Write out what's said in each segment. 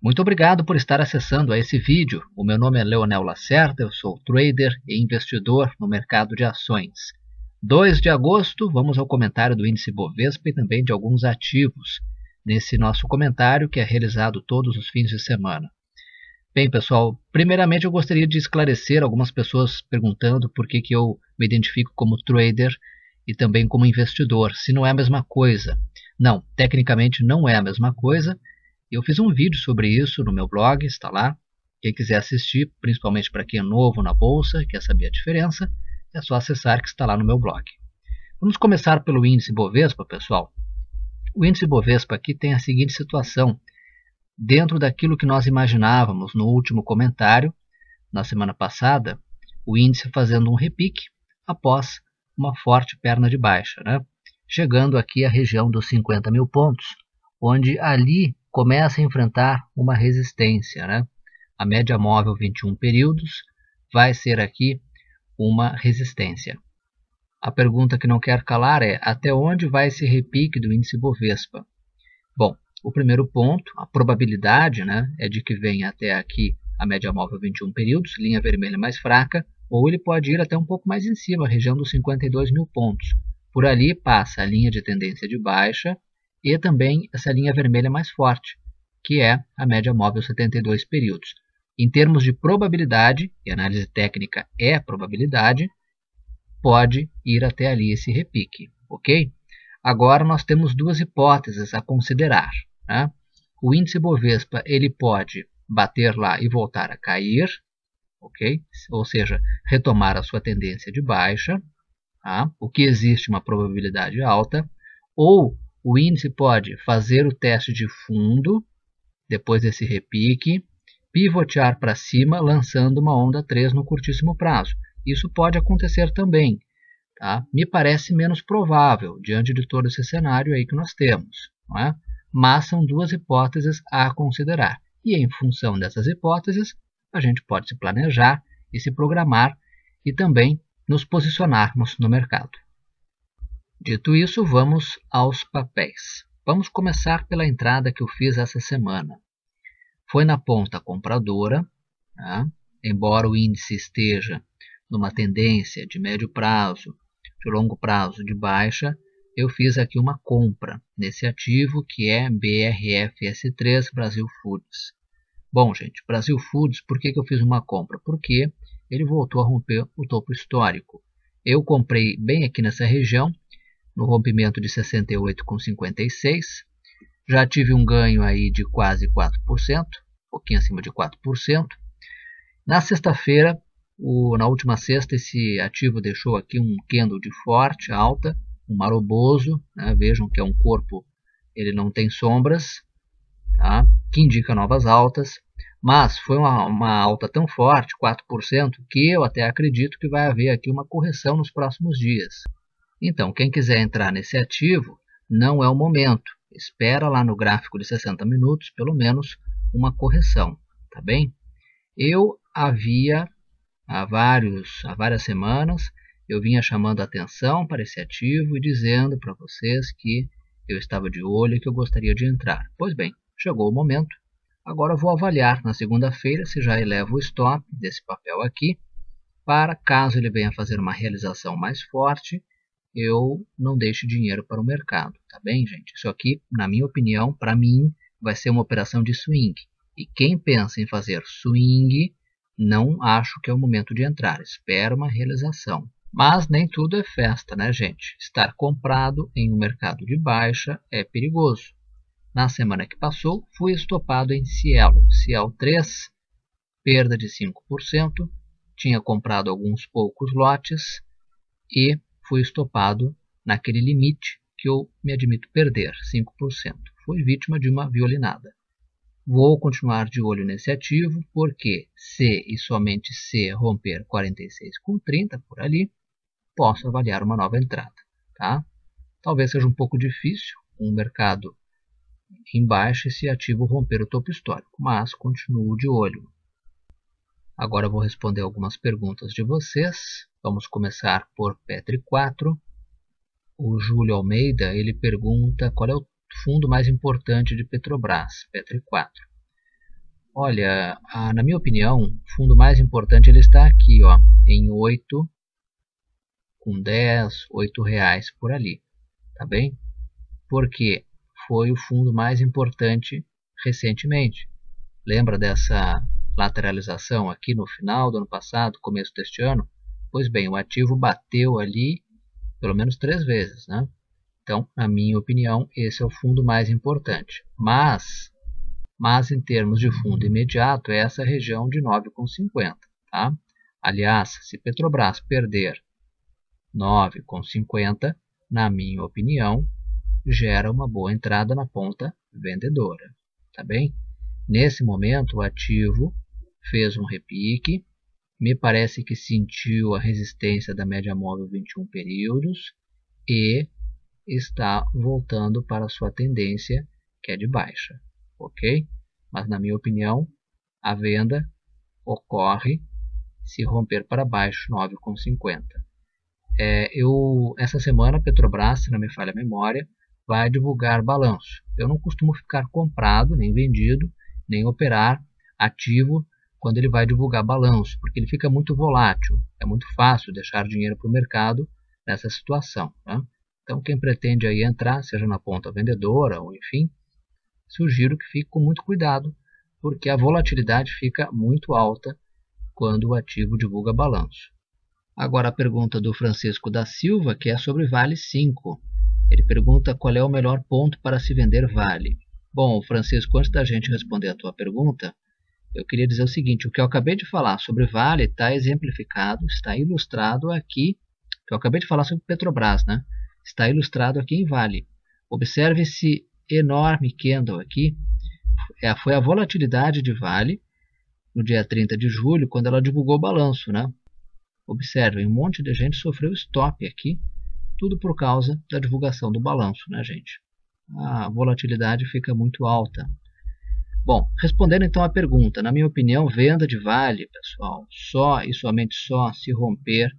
Muito obrigado por estar acessando a esse vídeo. O meu nome é Leonel Lacerda, eu sou trader e investidor no mercado de ações. 2 de agosto, vamos ao comentário do índice Bovespa e também de alguns ativos, nesse nosso comentário que é realizado todos os fins de semana. Bem, pessoal, primeiramente eu gostaria de esclarecer algumas pessoas perguntando por que eu me identifico como trader e também como investidor, se não é a mesma coisa. Não, tecnicamente não é a mesma coisa. Eu fiz um vídeo sobre isso no meu blog, está lá. Quem quiser assistir, principalmente para quem é novo na bolsa, quer saber a diferença, é só acessar que está lá no meu blog. Vamos começar pelo índice Bovespa, pessoal. O índice Bovespa aqui tem a seguinte situação. Dentro daquilo que nós imaginávamos no último comentário, na semana passada, o índice fazendo um repique após uma forte perna de baixa, né? Chegando aqui à região dos 50 mil pontos, onde ali começa a enfrentar uma resistência, né? A média móvel 21 períodos vai ser aqui uma resistência. A pergunta que não quer calar é: até onde vai esse repique do índice Bovespa? Bom, o primeiro ponto, a probabilidade, né, é de que venha até aqui a média móvel 21 períodos, linha vermelha mais fraca, ou ele pode ir até um pouco mais em cima, a região dos 52 mil pontos. Por ali passa a linha de tendência de baixa e também essa linha vermelha mais forte, que é a média móvel 72 períodos. Em termos de probabilidade, e análise técnica é probabilidade, pode ir até ali esse repique, ok? Agora nós temos duas hipóteses a considerar, né? O índice Bovespa ele pode bater lá e voltar a cair, ok? Ou seja, retomar a sua tendência de baixa, tá? O que existe uma probabilidade alta, ou o índice pode fazer o teste de fundo, depois desse repique, pivotear para cima, lançando uma onda 3 no curtíssimo prazo. Isso pode acontecer também. Tá? Me parece menos provável, diante de todo esse cenário aí que nós temos. Não é? Mas são duas hipóteses a considerar. E em função dessas hipóteses, a gente pode se planejar e se programar e também nos posicionarmos no mercado. Dito isso, vamos aos papéis. Vamos começar pela entrada que eu fiz essa semana. Foi na ponta compradora, tá? Embora o índice esteja numa tendência de médio prazo, de longo prazo de baixa, eu fiz aqui uma compra nesse ativo que é BRFS3 Brasil Foods. Bom, gente, Brasil Foods, por que eu fiz uma compra? Porque ele voltou a romper o topo histórico. Eu comprei bem aqui nessa região, no rompimento de 68,56. Já tive um ganho aí de quase 4%, um pouquinho acima de 4%. Na sexta-feira, na última sexta, esse ativo deixou aqui um candle de forte alta, um maroboso, né? Vejam que é um corpo, ele não tem sombras, tá? Que indica novas altas, mas foi uma alta tão forte, 4%, que eu até acredito que vai haver aqui uma correção nos próximos dias. Então, quem quiser entrar nesse ativo, não é o momento. Espera lá no gráfico de 60 minutos, pelo menos, uma correção, tá bem? Eu havia, há várias semanas, eu vinha chamando a atenção para esse ativo e dizendo para vocês que eu estava de olho e que eu gostaria de entrar. Pois bem, chegou o momento. Agora eu vou avaliar na segunda-feira se já elevo o stop desse papel aqui, para caso ele venha fazer uma realização mais forte, eu não deixe dinheiro para o mercado, tá bem, gente? Isso aqui, na minha opinião, para mim, vai ser uma operação de swing. E quem pensa em fazer swing, não acho que é o momento de entrar. Espera uma realização. Mas nem tudo é festa, né, gente? Estar comprado em um mercado de baixa é perigoso. Na semana que passou, fui estopado em Cielo. Cielo 3, perda de 5%. Tinha comprado alguns poucos lotes e fui estopado naquele limite que eu me admito perder, 5%. Fui vítima de uma violinada. Vou continuar de olho nesse ativo, porque se e somente se romper 46,30 por ali, posso avaliar uma nova entrada. Tá? Talvez seja um pouco difícil, um mercado em baixa, esse ativo romper o topo histórico, mas continuo de olho. Agora eu vou responder algumas perguntas de vocês. Vamos começar por Petri 4. O Júlio Almeida, ele pergunta qual é o fundo mais importante de Petrobras, Petri 4. Olha, na minha opinião, o fundo mais importante ele está aqui, ó, em 8, com 10, R$ 8 por ali, tá bem? Porque foi o fundo mais importante recentemente. Lembra dessa lateralização aqui no final do ano passado, começo deste ano? Pois bem, o ativo bateu ali pelo menos 3 vezes, né? Então, na minha opinião, esse é o fundo mais importante. Mas em termos de fundo imediato, é essa região de 9,50. Tá? Aliás, se Petrobras perder 9,50, na minha opinião, gera uma boa entrada na ponta vendedora. Tá bem? Nesse momento, o ativo fez um repique, me parece que sentiu a resistência da média móvel 21 períodos e está voltando para a sua tendência, que é de baixa. Ok? Mas, na minha opinião, a venda ocorre se romper para baixo 9,50. Essa semana, a Petrobras, se não me falha a memória, vai divulgar balanço. Eu não costumo ficar comprado, nem vendido, nem operar ativo quando ele vai divulgar balanço, porque ele fica muito volátil. É muito fácil deixar dinheiro para o mercado nessa situação. Né? Então, quem pretende aí entrar, seja na ponta vendedora ou enfim, sugiro que fique com muito cuidado, porque a volatilidade fica muito alta quando o ativo divulga balanço. Agora a pergunta do Francisco da Silva, que é sobre Vale 5. Ele pergunta qual é o melhor ponto para se vender Vale. Bom, Francisco, antes da gente responder a tua pergunta, eu queria dizer o seguinte, o que eu acabei de falar sobre Vale está exemplificado, está ilustrado aqui, que eu acabei de falar sobre Petrobras, né? Está ilustrado aqui em Vale. Observe esse enorme candle aqui, foi a volatilidade de Vale no dia 30 de julho, quando ela divulgou o balanço, né? Observem, um monte de gente sofreu stop aqui, tudo por causa da divulgação do balanço, né, gente? A volatilidade fica muito alta. Bom, respondendo então à pergunta, na minha opinião, venda de Vale, pessoal, só e somente só se romper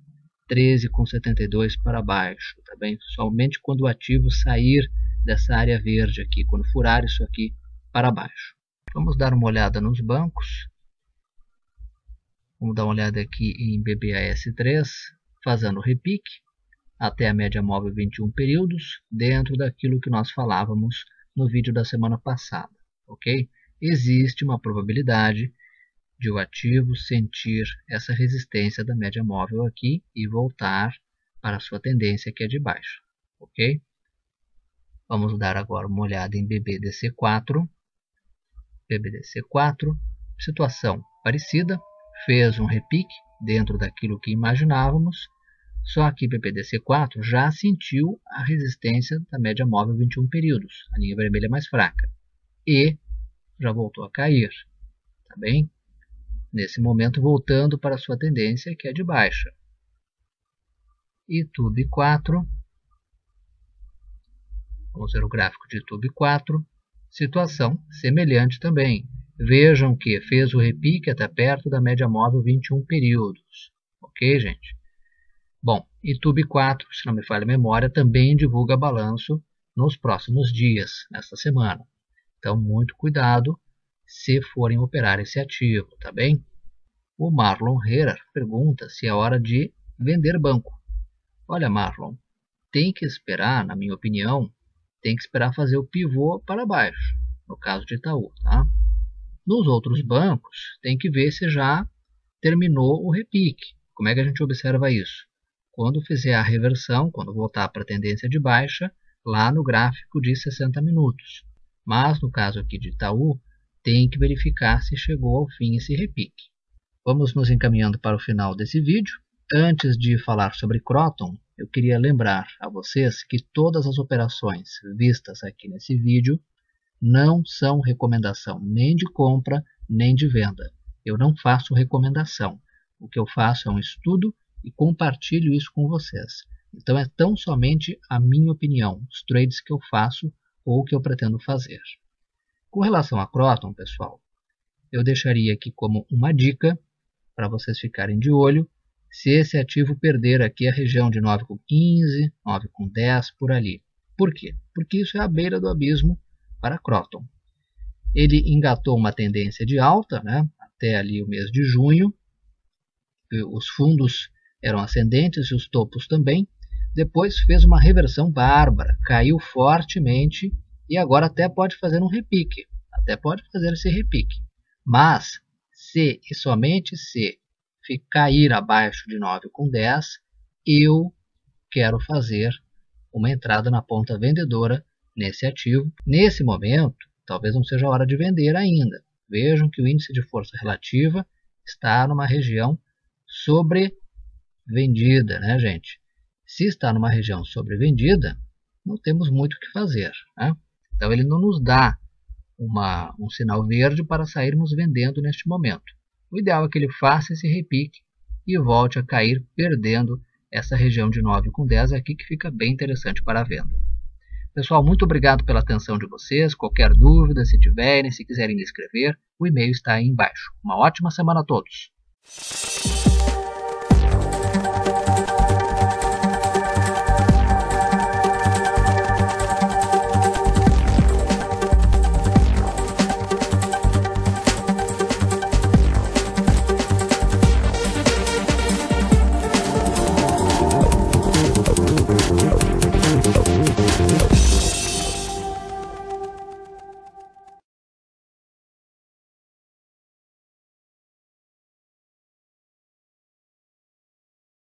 13,72 para baixo, tá bem? Somente quando o ativo sair dessa área verde aqui, quando furar isso aqui para baixo. Vamos dar uma olhada nos bancos. Vamos dar uma olhada aqui em BBAS3, fazendo repique até a média móvel 21 períodos, dentro daquilo que nós falávamos no vídeo da semana passada, ok? Existe uma probabilidade de o ativo sentir essa resistência da média móvel aqui e voltar para a sua tendência que é de baixa, ok? Vamos dar agora uma olhada em BBDC4. BBDC4, situação parecida, fez um repique dentro daquilo que imaginávamos, só que BBDC4 já sentiu a resistência da média móvel 21 períodos, a linha vermelha mais fraca, e já voltou a cair, tá bem? Nesse momento voltando para a sua tendência que é de baixa. E TUB4, vamos ver o gráfico de TUB4, situação semelhante também. Vejam que fez o repique até perto da média móvel 21 períodos. Ok, gente? Bom, e TUB4, se não me falha a memória, também divulga balanço nos próximos dias, nesta semana. Então, muito cuidado se forem operar esse ativo, tá bem? O Marlon Herrera pergunta se é hora de vender banco. Olha, Marlon, tem que esperar, na minha opinião, tem que esperar fazer o pivô para baixo, no caso de Itaú, tá? Nos outros bancos, tem que ver se já terminou o repique. Como é que a gente observa isso? Quando fizer a reversão, quando voltar para a tendência de baixa, lá no gráfico de 60 minutos. Mas no caso aqui de Itaú, tem que verificar se chegou ao fim esse repique. Vamos nos encaminhando para o final desse vídeo. Antes de falar sobre Croton, eu queria lembrar a vocês que todas as operações vistas aqui nesse vídeo não são recomendação nem de compra nem de venda. Eu não faço recomendação. O que eu faço é um estudo e compartilho isso com vocês. Então é tão somente a minha opinião, os trades que eu faço ou que eu pretendo fazer. Com relação a Croton, pessoal, eu deixaria aqui como uma dica para vocês ficarem de olho se esse ativo perder aqui a região de 9,15, 9,10 por ali. Por quê? Porque isso é a beira do abismo para Croton. ele engatou uma tendência de alta, né, até ali o mês de junho. Os fundos eram ascendentes e os topos também. Depois fez uma reversão bárbara, caiu fortemente e agora até pode fazer um repique. Até pode fazer esse repique. Mas, se e somente se cair abaixo de 9,10, eu quero fazer uma entrada na ponta vendedora nesse ativo. Nesse momento, talvez não seja a hora de vender ainda. Vejam que o índice de força relativa está numa região sobrevendida, né, gente? Se está numa região sobrevendida, não temos muito o que fazer, né? Então ele não nos dá um sinal verde para sairmos vendendo neste momento. O ideal é que ele faça esse repique e volte a cair, perdendo essa região de 9,10 aqui, que fica bem interessante para a venda. Pessoal, muito obrigado pela atenção de vocês. Qualquer dúvida, se tiverem, se quiserem me escrever, o e-mail está aí embaixo. Uma ótima semana a todos!